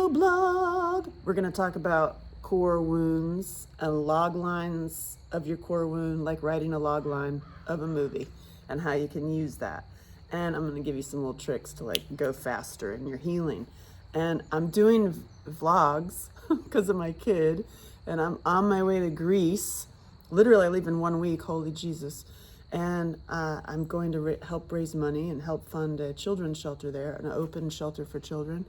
video blog. We're going to talk about core wounds and log lines of your core wound, like writing a log line of a movie and how you can use that. And I'm going to give you some little tricks to like go faster in your healing. And I'm doing vlogs because of my kid, and I'm on my way to Greece. Literally, I leave in 1 week, holy Jesus. And I'm going to help raise money and help fund a children's shelter there, an open shelter for children,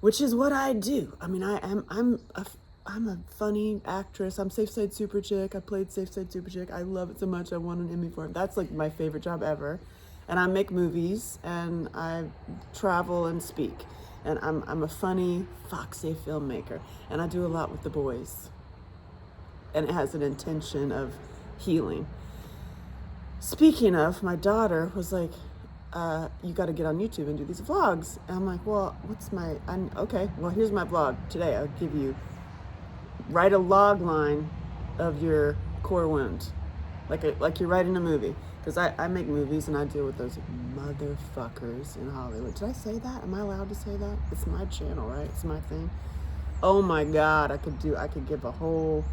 which is what I do. I mean, I'm a funny actress. I'm Safe Side Super Chick. I played Safe Side Super Chick. I love it so much. I won an Emmy for it. That's like my favorite job ever. And I make movies and I travel and speak. And I'm a funny, foxy filmmaker. And I do a lot with the boys. And it has an intention of healing. Speaking of, my daughter was like, you got to get on YouTube and do these vlogs. And I'm like, well, okay, well, here's my vlog. Today I'll give you, write a log line of your core wound. Like you're writing a movie. Because I make movies and I deal with those motherfuckers in Hollywood. Did I say that? Am I allowed to say that? It's my channel, right? It's my thing. Oh my God, I could give a whole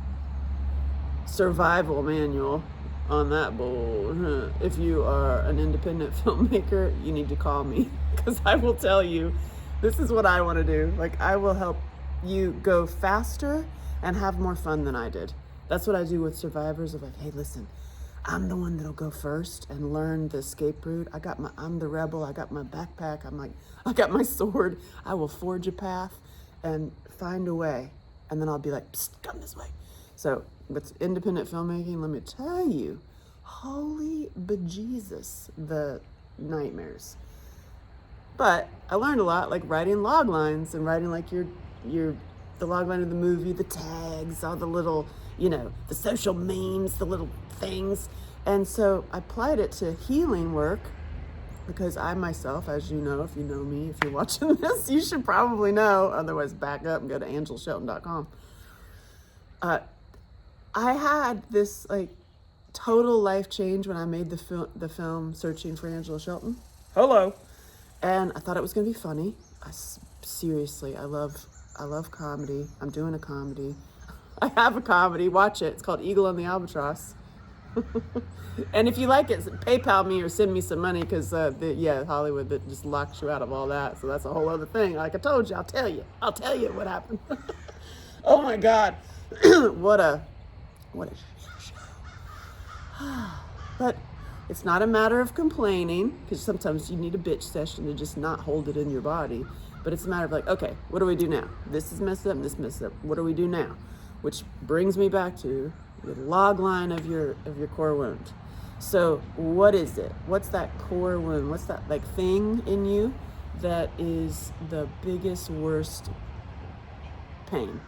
survival manual on that bull. If you are an independent filmmaker, you need to call me, because I will tell you, this is what I want to do. Like, I will help you go faster and have more fun than I did. That's what I do with survivors of like, hey, listen, I'm the one that'll go first and learn the escape route. I'm the rebel. I got my backpack. I got my sword. I will forge a path and find a way. And then I'll be like, psst, come this way. So with independent filmmaking, let me tell you, holy bejesus, the nightmares. But I learned a lot, like writing log lines and writing like the log line of the movie, the tags, all the little, the social memes, the little things. And so I applied it to healing work because I myself, as you know, if you know me, if you're watching this, you should probably know, otherwise back up and go to angelshelton.com. I had this like total life change when I made the film Searching for Angela Shelton. Hello. And I thought it was going to be funny. Seriously, I love comedy. I'm doing a comedy. I have a comedy. Watch it. It's called Eagle and the Albatross. And if you like it, PayPal me or send me some money, because Hollywood that just locks you out of all that. So that's a whole other thing. Like I told you, I'll tell you what happened. Oh my God. What a shit show. But it's not a matter of complaining, because sometimes you need a bitch session to just not hold it in your body. But it's a matter of like, okay, what do we do now? This is messed up and this messed up. What do we do now? Which brings me back to the log line of your core wound. So what is it? What's that core wound? What's that like thing in you that is the biggest, worst pain?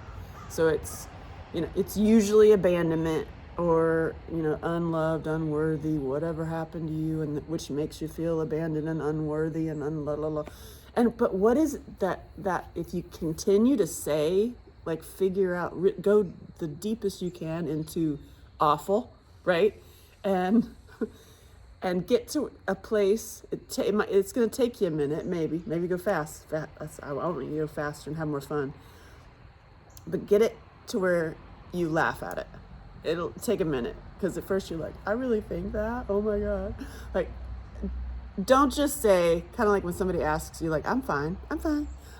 So it's usually abandonment or, unloved, unworthy, whatever happened to you, and which makes you feel abandoned and unworthy and but what is it that if you continue to say, like figure out, go the deepest you can into awful, right? And get to a place, it's going to take you a minute, maybe go fast. I want you to go faster and have more fun. But get it to where you laugh at it. It'll take a minute, because at first you're like, I really think that? Oh my God. Like, don't just say, kind of like when somebody asks you, like, I'm fine.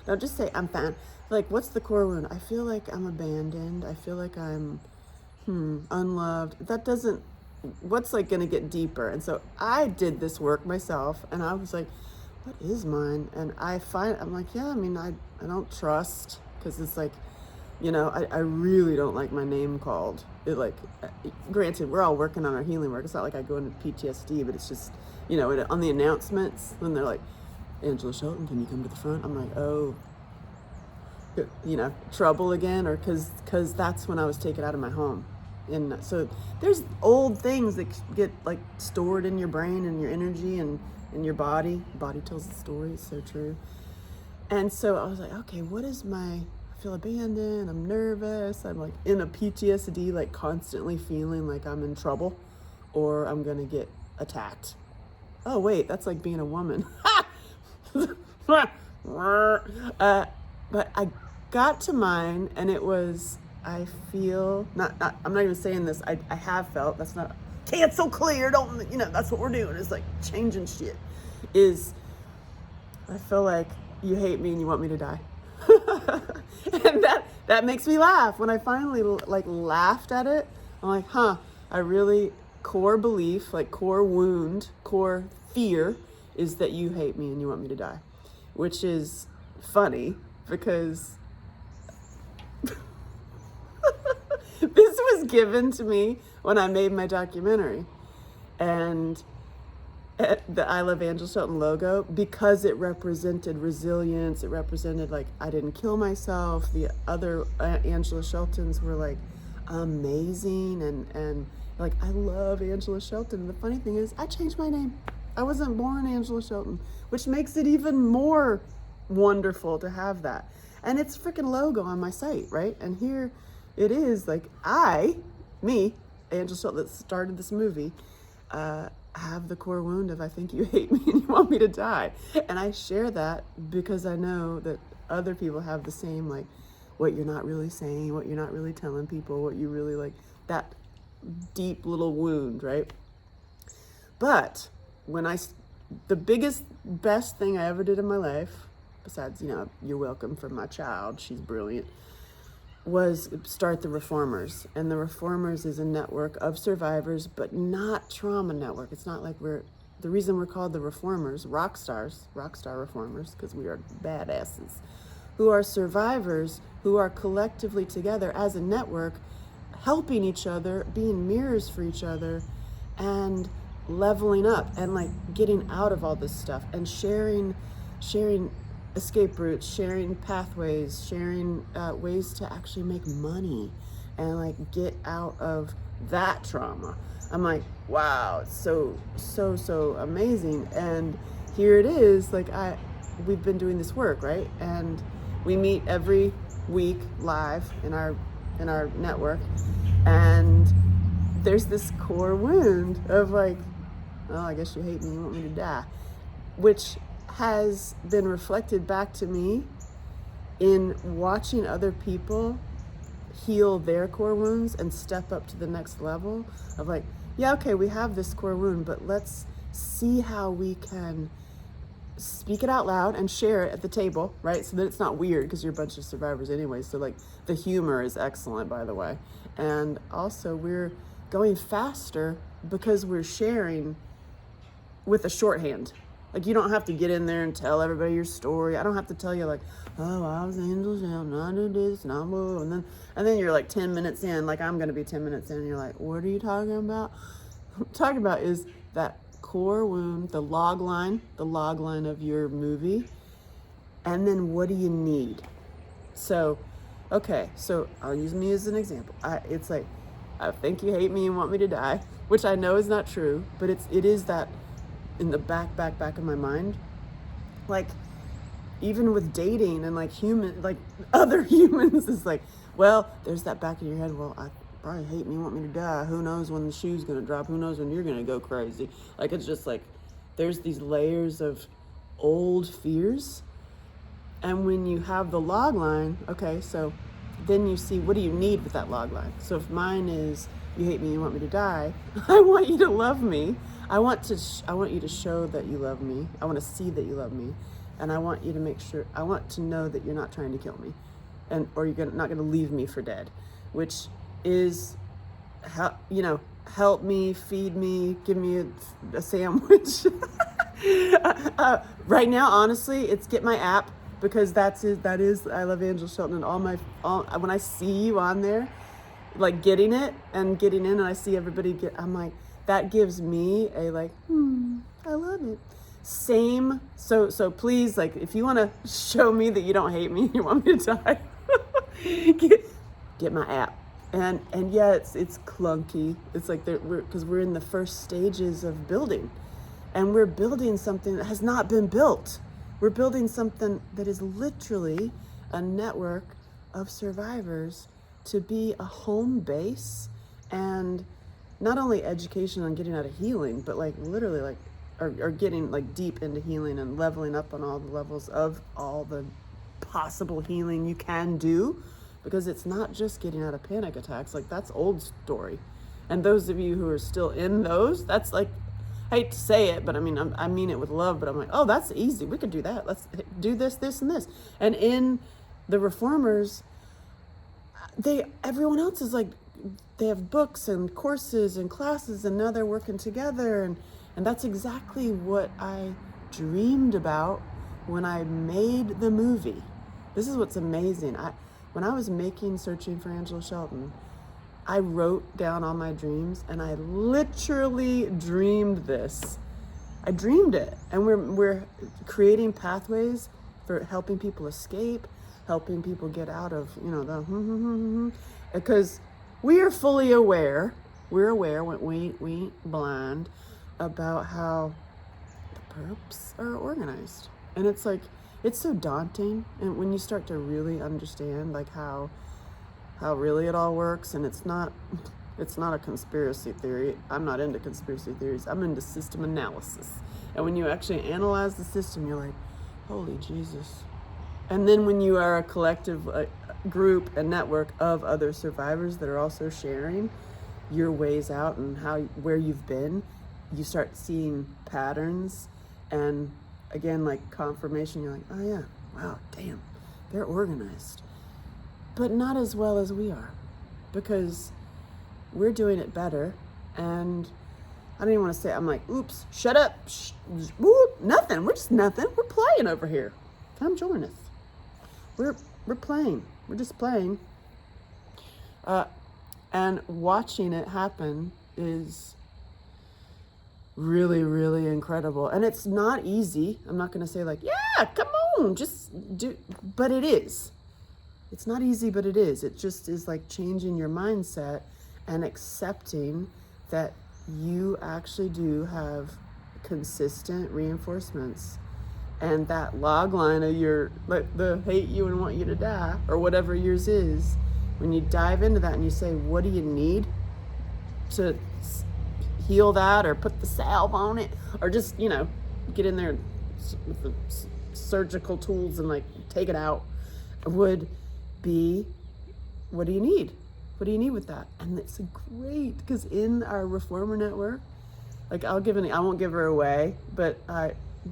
Don't just say, I'm fine. Like, what's the core wound? I feel like I'm abandoned. I feel like I'm unloved. What's like going to get deeper? And so I did this work myself, and I was like, what is mine? And I'm like, yeah, I don't trust, because it's like, I really don't like my name called. It like, granted, we're all working on our healing work. It's not like I go into PTSD, but it's just, on the announcements, when they're like, Angela Shelton, can you come to the front? I'm like, oh, trouble again, or because that's when I was taken out of my home. And so there's old things that get like stored in your brain and your energy and in your body. The body tells the story. It's so true. And so I was like, okay, I feel abandoned. I'm nervous. I'm like in a PTSD, like constantly feeling like I'm in trouble or I'm going to get attacked. Oh, wait, that's like being a woman. But I got to mine, and it was, I feel, I'm not even saying this, I have felt, that's not, cancel clear, don't, that's what we're doing, is like changing shit, is, I feel like you hate me and you want me to die. And that makes me laugh. When I finally like laughed at it, I'm like, I really, core belief, like core wound, core fear is that you hate me and you want me to die, which is funny because this was given to me when I made my documentary. And the I Love Angela Shelton logo, because it represented resilience, it represented like I didn't kill myself. The other Angela Sheltons were like amazing, and like I love Angela Shelton. And the funny thing is, I changed my name. I wasn't born Angela Shelton, which makes it even more wonderful to have that. And it's freaking logo on my site, right? And here it is, like me, Angela Shelton, that started this movie, have the core wound of I think you hate me and you want me to die. And I share that because I know that other people have the same, like what you're not really saying, what you're not really telling people, what you really like, that deep little wound, right? But when the biggest, best thing I ever did in my life, besides, you're welcome from my child, she's brilliant, was start the Reformers. And the Reformers is a network of survivors, but not trauma network. It's not like the reason we're called the Reformers, rock star reformers, because we are badasses, who are survivors, who are collectively together as a network, helping each other, being mirrors for each other, and leveling up and like getting out of all this stuff and sharing escape routes, sharing pathways, sharing ways to actually make money and like get out of that trauma. I'm like, wow, it's so amazing. And here it is, like we've been doing this work, right? And we meet every week live in our network, and there's this core wound of like, oh, I guess you hate me, you want me to die, which has been reflected back to me in watching other people heal their core wounds and step up to the next level of like, yeah, okay, we have this core wound, but let's see how we can speak it out loud and share it at the table, right? So that it's not weird because you're a bunch of survivors anyway. So like the humor is excellent, by the way. And also we're going faster because we're sharing with a shorthand. Like you don't have to get in there and tell everybody your story. I don't have to tell you like, oh, I was Angela Shelton, I did this, and I'm blah, and then you're like 10 minutes in, like I'm gonna be 10 minutes in, and you're like, what are you talking about? What I'm talking about is that core wound, the log line of your movie, and then what do you need? So, okay, so I'll use me as an example. It's like, I think you hate me and want me to die, which I know is not true, but it is that in the back of my mind. Like even with dating and like other humans, is like, well, there's that back in your head, well, I probably hate me, want me to die, who knows when the shoe's gonna drop, who knows when you're gonna go crazy. Like it's just like there's these layers of old fears. And when you have the log line, okay, so then you see, what do you need with that log line? So if mine is, you hate me, you want me to die, I want you to love me. I want you to show that you love me. I want to see that you love me. And I want you to make sure, I want to know that you're not trying to kill me, or you're not going to leave me for dead, which is, help me, feed me, give me a sandwich. Right now, honestly, it's get my app, because that is I Love Angela Shelton, and when I see you on there, like getting it and getting in, and I see everybody I'm like, that gives me a like, I love it. Same. So please, like, if you want to show me that you don't hate me, you want me to die, get my app. And yeah, it's clunky. It's like because we're in the first stages of building, and we're building something that has not been built. We're building something that is literally a network of survivors to be a home base, and not only education on getting out of healing, but like literally like, or getting like deep into healing and leveling up on all the levels of all the possible healing you can do, because it's not just getting out of panic attacks. Like, that's old story. And those of you who are still in those, that's like, I hate to say it, but I mean it with love, but I'm like, oh, that's easy. We could do that. Let's do this, this, and this. And in the reformers, everyone else is like, they have books and courses and classes, and now they're working together. And that's exactly what I dreamed about when I made the movie. This is what's amazing. When I was making Searching for Angela Shelton, I wrote down all my dreams, and I literally dreamed this. I dreamed it. And we're creating pathways for helping people escape, helping people get out of, because we are fully aware, we're aware when we blind about how the perps are organized. And it's like, it's so daunting. And when you start to really understand like how really it all works, and it's not a conspiracy theory. I'm not into conspiracy theories. I'm into system analysis. And when you actually analyze the system, you're like, holy Jesus. And then when you are a collective group and network of other survivors that are also sharing your ways out and where you've been, you start seeing patterns, and again, like confirmation. You're like, oh yeah, wow, damn, they're organized, but not as well as we are, because we're doing it better. And I don't even want to say, I'm like, oops, shut up, whoop, nothing. We're just nothing. We're playing over here. Come join us. We're playing. We're just playing. And watching it happen is really, really incredible. And it's not easy. I'm not going to say like, yeah, come on, just do, but it is. It's not easy, but it is. It just is like changing your mindset and accepting that you actually do have consistent reinforcements. And that log line of your, like the hate you and want you to die, or whatever yours is, when you dive into that and you say, what do you need to heal that, or put the salve on it, or just, get in there with the surgical tools and like take it out, would be, what do you need? What do you need with that? And it's great, because in our reformer network, like I won't give her away, but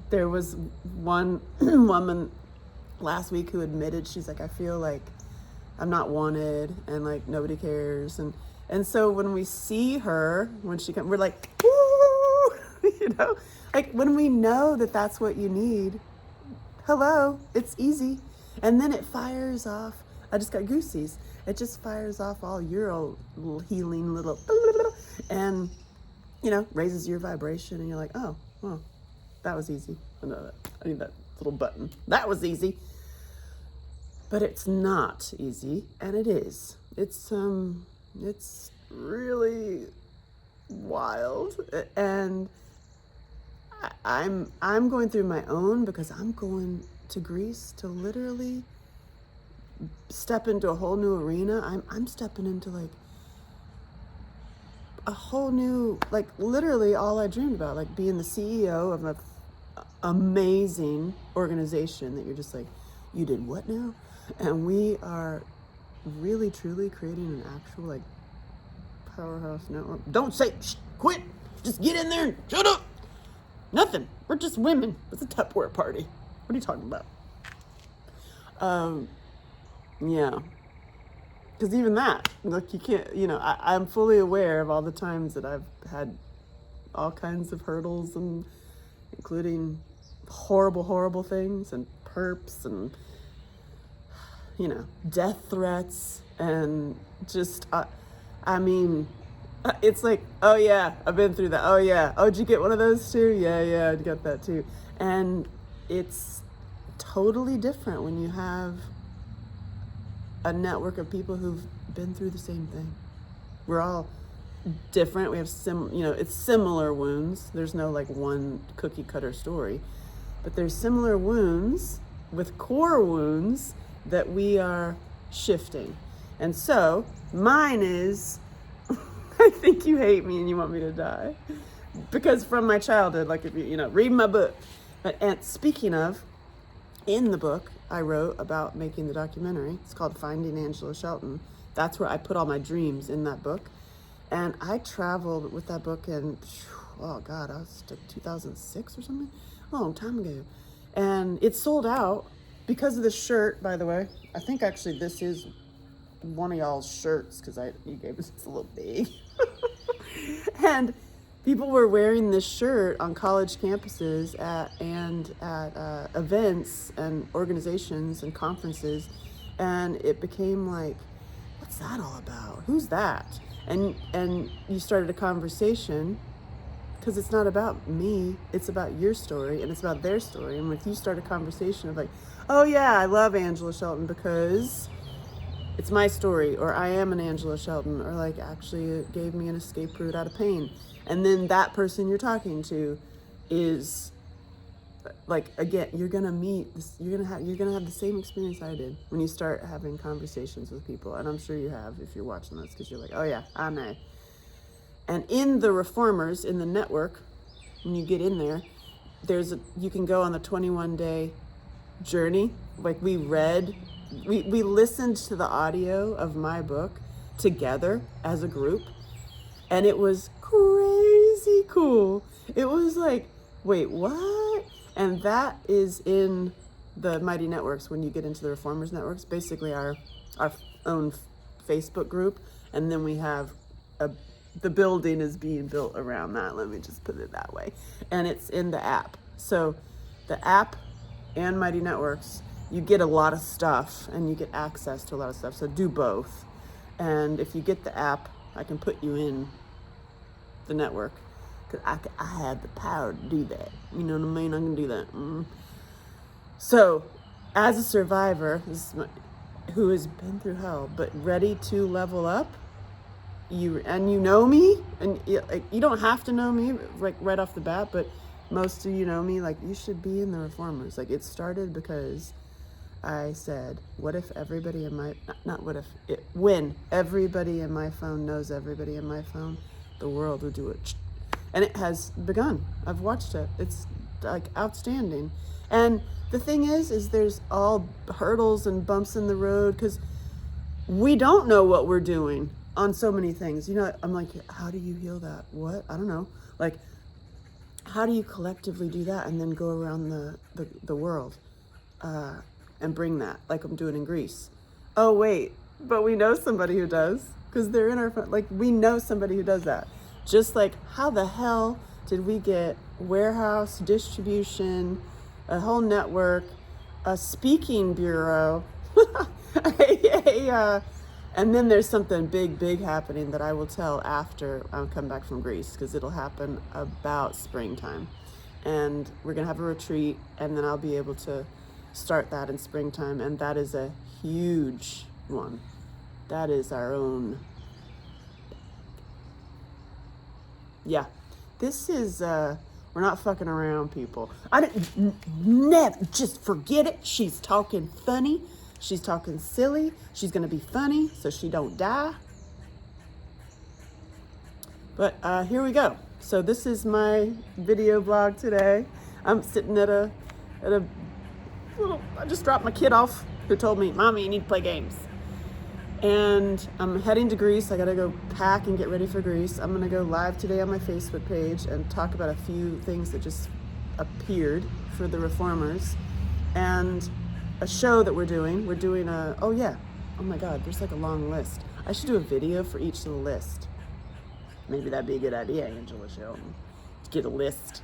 there was one woman last week who admitted, she's like, I feel like I'm not wanted and like nobody cares. And so when we see her, when she comes, we're like, woo, like when we know that that's what you need, hello, it's easy. And then it fires off. I just got goosies. It just fires off all your little healing little, and, raises your vibration, and you're like, oh, well, that was easy. I know that. I need that little button. That was easy. But it's not easy, and it is. It's really wild, and I'm going through my own, because I'm going to Greece to literally step into a whole new arena. I'm stepping into like a whole new, like literally all I dreamed about, like being the CEO of an amazing organization that you're just like, you did what now? And we are really truly creating an actual like powerhouse network. Don't say quit, just get in there and shut up. Nothing. We're just women. It's a Tupperware party. What are you talking about? Yeah. Because even that, like you can't, I'm fully aware of all the times that I've had all kinds of hurdles, and including horrible, horrible things, and perps, and, death threats, and just, it's like, oh yeah, I've been through that. Oh yeah. Oh, did you get one of those too? Yeah, I got that too. And it's totally different when you have a network of people who've been through the same thing. We're all different. We have it's similar wounds. There's no like one cookie cutter story, but there's similar wounds with core wounds that we are shifting. And so mine is, I think you hate me and you want me to die, because from my childhood, like if you read my book. And speaking of, in the book, I wrote about making the documentary. It's called Finding Angela Shelton. That's where I put all my dreams in that book. And I traveled with that book in, oh God, I was like 2006 or something, a long time ago. And it sold out because of this shirt, by the way. I think actually this is one of y'all's shirts because you gave us it's a little big. And people were wearing this shirt on college campuses and at events and organizations and conferences. And it became like, what's that all about? Who's that? And you started a conversation because it's not about me, it's about your story and it's about their story. And if you start a conversation of like, oh yeah, I love Angela Shelton because it's my story, or I am an Angela Shelton, or like actually it gave me an escape route out of pain. And then that person you're talking to is like, again, you're gonna meet this, you're gonna have the same experience I did when you start having conversations with people. And I'm sure you have if you're watching this, because you're like, oh yeah, I know. And in the Reformers, in the network, when you get in there, you can go on the 21-day journey. Like we listened to the audio of my book together as a group, and it was crazy cool. It was like, wait, what? And that is in the Mighty Networks. When you get into the Reformers Networks, basically our own Facebook group, and then we have the building is being built around that. Let me just put it that way. And it's in the app. So the app and Mighty Networks, you get a lot of stuff and you get access to a lot of stuff. So do both. And if you get the app, I can put you in the network because I had the power to do that. You know what I mean? I can do that. So as a survivor who has been through hell, but ready to level up, you know me, and you don't have to know me like right off the bat, but most of you know me, like you should be in the Reformers. Like it started because I said, what if everybody in my, when everybody in my phone knows everybody in my phone, the world would do it. And it has begun. I've watched it. It's like outstanding. And the thing is there's all hurdles and bumps in the road because we don't know what we're doing on so many things. You know, I'm like, how do you heal that? What? I don't know. Like, how do you collectively do that and then go around the world and bring that like I'm doing in Greece? Oh, wait, but we know somebody who does because they're in our front. Like, we know somebody who does that. Just like, how the hell did we get warehouse, distribution, a whole network, a speaking bureau, and then there's something big happening that I will tell after I come back from Greece, because it'll happen about springtime. And we're going to have a retreat, and then I'll be able to start that in springtime. And that is a huge one. That is our own. Yeah. This is, we're not fucking around, people. Never, just forget it. She's talking funny. She's talking silly. She's going to be funny so she don't die. But here we go. So this is my video blog today. I'm sitting at a little, I just dropped my kid off who told me, Mommy, you need to play games. And I'm heading to Greece. I got to go pack and get ready for Greece. I'm going to go live today on my Facebook page and talk about a few things that just appeared for the Reformers. And a show that we're doing oh my God, there's like a long list. I should do a video for each little list. Maybe that'd be a good idea, Angela Shelton. Get a list.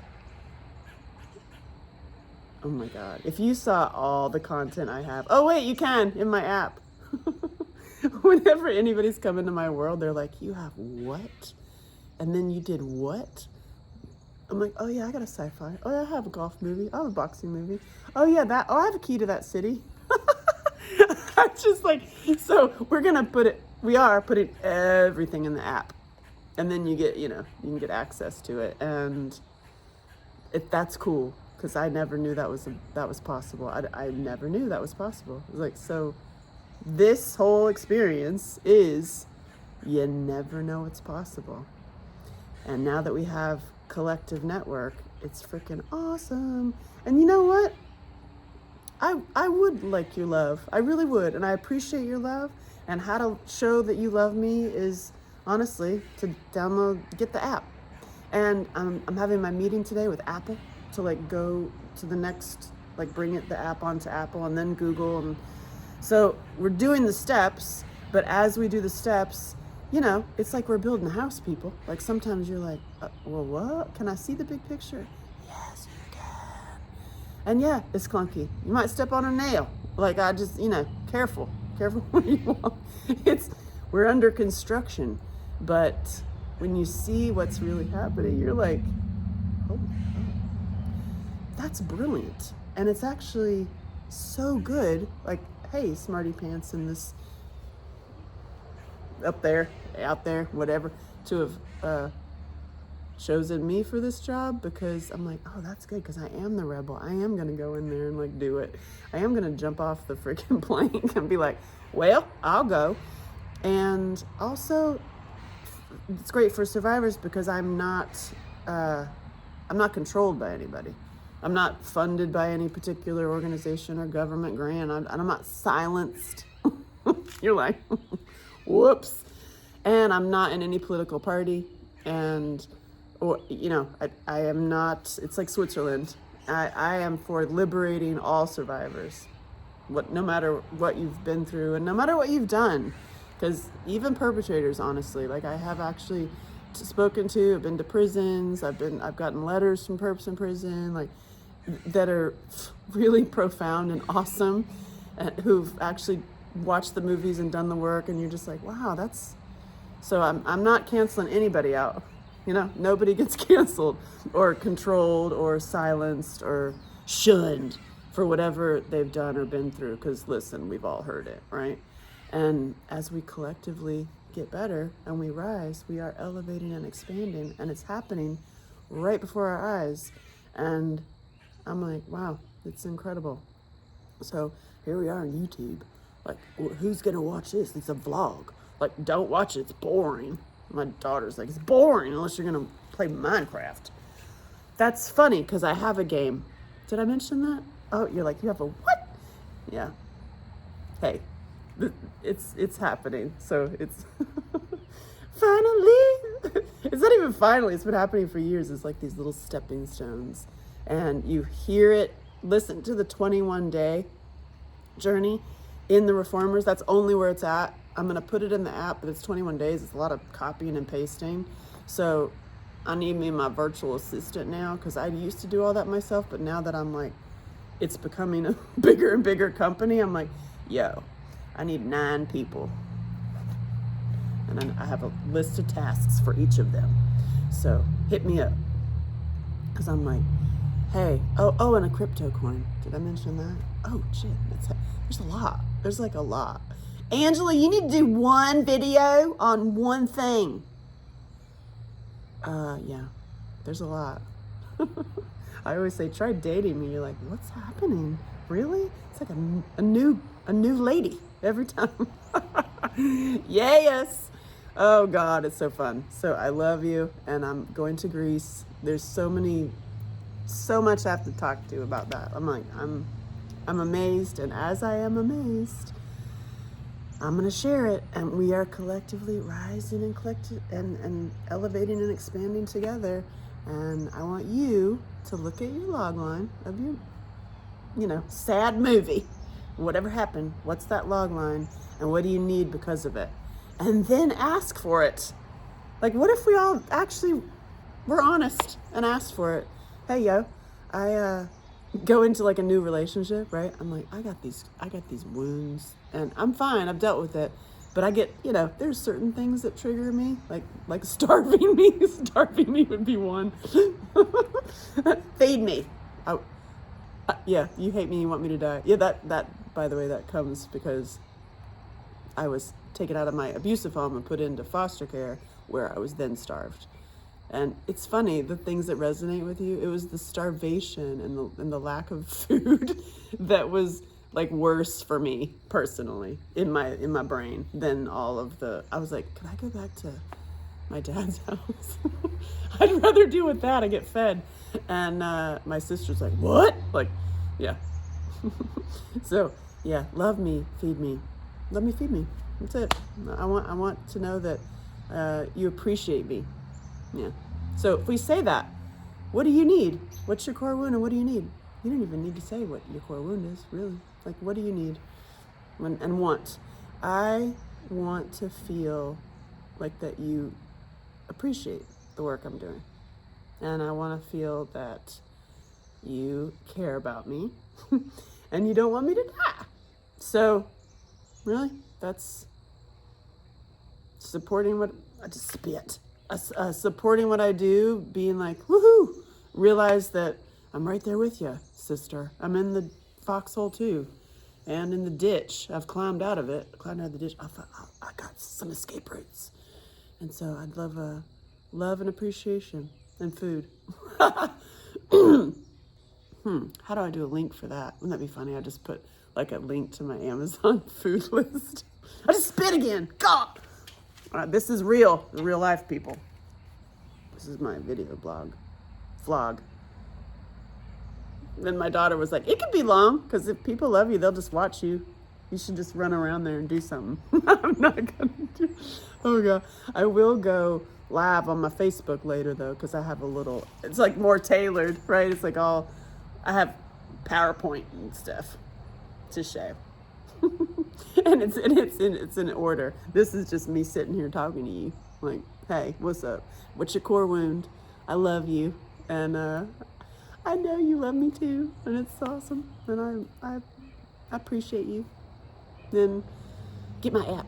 Oh my God, if you saw all the content I have. Oh wait, you can in my app. Whenever anybody's come into my world, they're like, you have what? And then you did what? I'm like, oh yeah, I got a sci-fi. Oh yeah, I have a golf movie. I have a boxing movie. Oh yeah, I have a key to that city. I'm just like, so we are putting everything in the app. And then you get, you can get access to it. And that's cool, because I never knew that was possible. I never knew that was possible. It was like, so this whole experience is, you never know what's possible. And now that we have collective network, it's freaking awesome. And you know what? I would like your love. I really would. And I appreciate your love. And how to show that you love me is honestly to get the app. And I'm having my meeting today with Apple to like go to the next, like bring the app onto Apple and then Google. And so we're doing the steps, but as we do the steps, you know, it's like we're building a house, people. Like sometimes you're like, well, what? Can I see the big picture? Yes, you can. And yeah, it's clunky. You might step on a nail. Like I just, you know, careful where you walk. We're under construction, but when you see what's really happening, you're like, oh, that's brilliant. And it's actually so good. Like, hey, smarty pants in this out there, whatever, to have chosen me for this job, because I'm like, oh, that's good, because I am the rebel. I am going to go in there and like do it. I am going to jump off the freaking plane and be like, well, I'll go. And also, it's great for survivors because I'm not controlled by anybody. I'm not funded by any particular organization or government grant. I'm not silenced. You're like, whoops. And I'm not in any political party. And, or, you know, I am not, it's like Switzerland. I am for liberating all survivors. No matter what you've been through and no matter what you've done. Because even perpetrators, honestly, like I have actually spoken to, I've been to prisons, I've gotten letters from perps in prison, like that are really profound and awesome, who've actually watched the movies and done the work, and you're just like, wow, that's, so I'm not canceling anybody out. You know, nobody gets canceled or controlled or silenced or shunned for whatever they've done or been through. Because listen, we've all heard it, right? And as we collectively get better and we rise, we are elevating and expanding, and it's happening right before our eyes. And I'm like, wow, it's incredible. So here we are on YouTube. Like, who's gonna watch this? It's a vlog. Like, don't watch it, it's boring. My daughter's like, it's boring unless you're gonna play Minecraft. That's funny, because I have a game. Did I mention that? Oh, you're like, you have a what? Yeah. Hey, it's happening. So it's finally. It's not even finally. It's been happening for years. It's like these little stepping stones. And you hear it, listen to the 21-day journey in the Reformers. That's only where it's at. I'm going to put it in the app, but it's 21 days. It's a lot of copying and pasting. So I need me my virtual assistant now, because I used to do all that myself. But now that I'm like, it's becoming a bigger and bigger company, I'm like, yo, I need 9 people. And then I have a list of tasks for each of them. So hit me up. Because I'm like, hey, oh, and a crypto coin. Did I mention that? Oh, shit. There's a lot. There's like a lot. Angela, you need to do one video on one thing. Yeah, there's a lot. I always say, try dating me. You're like, what's happening? Really? It's like a new lady every time. Yes. Oh God, it's so fun. So I love you, and I'm going to Greece. There's so much I have to talk to about that. I'm like, I'm amazed, and as I am amazed, I'm gonna share it, and we are collectively rising and and elevating and expanding together. And I want you to look at your log line of your, sad movie. Whatever happened, what's that log line, and what do you need because of it? And then ask for it. Like, what if we all actually were honest and asked for it? Hey, yo, I go into like a new relationship, right? I'm like, I got these wounds, and I'm fine. I've dealt with it, but I get, there's certain things that trigger me, like starving me. Starving me would be one. Feed me. Yeah, you hate me. You want me to die. Yeah, that by the way, that comes because I was taken out of my abusive home and put into foster care, where I was then starved. And it's funny, the things that resonate with you, it was the starvation and the lack of food that was like worse for me personally in my brain than all of I was like, could I go back to my dad's house? I'd rather deal with that. I get fed. And my sister's like, what? Like, yeah. So yeah, love me, feed me. Love me, feed me. That's it. I want to know that you appreciate me. Yeah. So if we say that, what do you need? What's your core wound and what do you need? You don't even need to say what your core wound is, really. Like, what do you need? And want. I want to feel like that you appreciate the work I'm doing. And I want to feel that you care about me and you don't want me to die. So, really, that's supporting what I just spit. Supporting what I do, being like, woohoo! Realize that I'm right there with you, sister. I'm in the foxhole too, and in the ditch. I've climbed out of it. Climbed out of the ditch. I got some escape routes, and so I'd love love and appreciation and food. How do I do a link for that? Wouldn't that be funny? I just put like a link to my Amazon food list. I just spit again. God. This is real, the real life, people. This is my video vlog. Then my daughter was like, it could be long, because if people love you, they'll just watch you. You should just run around there and do something. I'm not gonna do. Oh God, I will go live on my Facebook later though, because I have a little. It's like more tailored, right? It's like all. I have PowerPoint and stuff to show. And it's in order. This is just me sitting here talking to you. Like, hey, what's up? What's your core wound? I love you, and I know you love me too, and it's awesome. And I appreciate you. Then get my app.